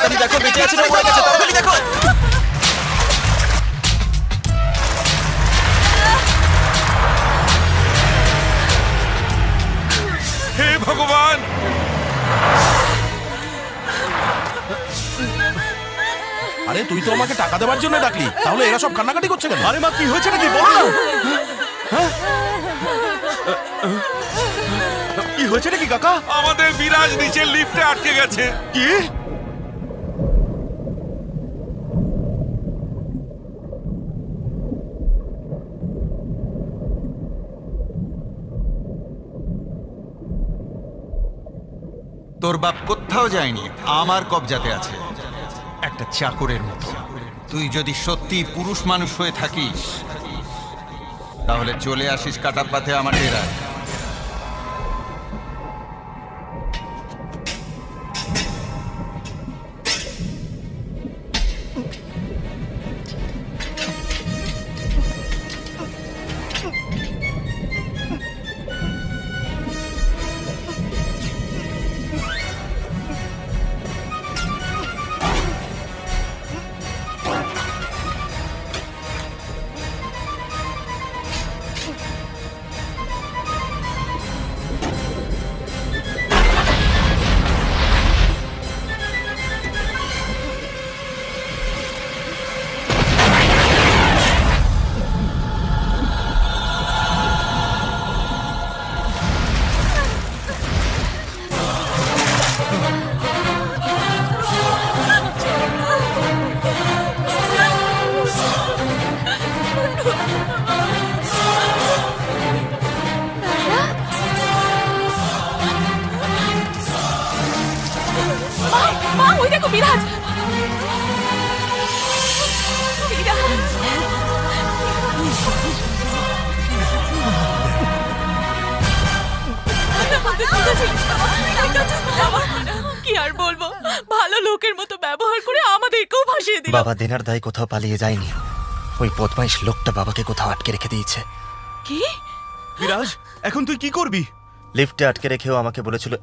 তাড়াতাড়ি দেখো বেঁচে আছে না মরে গেছে, তাড়াতাড়ি দেখো। হে ভগবান! আরে তুই তো আমাকে টাকা দেওয়ার জন্য ডাকলি, তাহলে এরা সব কান্নাকাটি করছে কেন? আরে মা, কি হয়েছে নাকি বলো না। কি হয়েছে নাকি কাকা? আমাদের বিরাজ নিচের লিফটে আটকে গেছে। কি? তোর বাপ কোথাও যায়নি, আমার কবজাতে আছে, একটা চাকরের মতো। তুই যদি সত্যি পুরুষ মানুষ হয়ে থাকিস তাহলে চলে আসিস কাটাপাথে আমার ডেরায়। মা, ওই দেখো বিরাজ। বিরাজ। কি আর বলবো, ভালো লোকের মতো ব্যবহার করে আমাদেরকেও ভাসিয়ে দিল। বাবা দেনার দায় কোথাও পালিয়ে যায়নি, ওই বদমাইশ লোকটা বাবাকে কোথাও আটকে রেখে দিয়েছে। কি? বিরাজ, এখন তুই কি করবি? লিফটে আটকে রেখেও আমাকে বলেছিল